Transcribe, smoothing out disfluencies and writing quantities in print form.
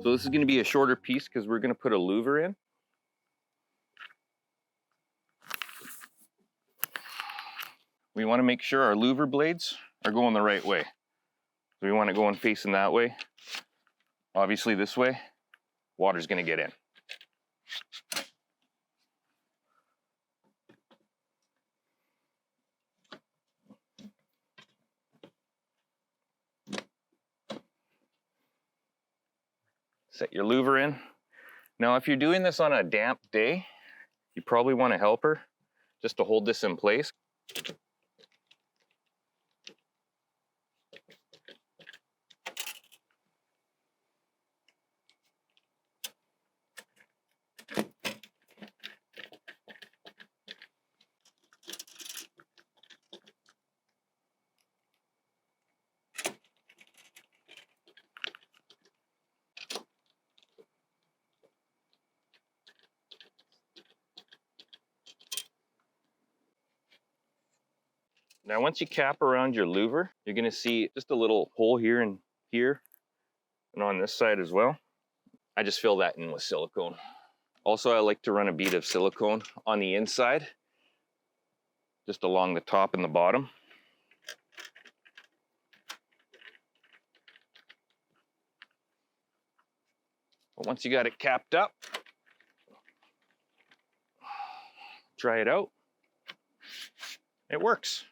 So this is going to be a shorter piece because we're going to put a louver in. We want to make sure our louver blades are going the right way. So we want it going facing that way. Obviously this way, water's going to get in. Set your louver in. Now if you're doing this on a damp day, you probably want a helper just to hold this in place. Now once you cap around your louver, you're going to see just a little hole here and on this side as well. I just fill that in with silicone. Also, I like to run a bead of silicone on the inside, just along the top and the bottom. But once you got it capped up, try it out. It works.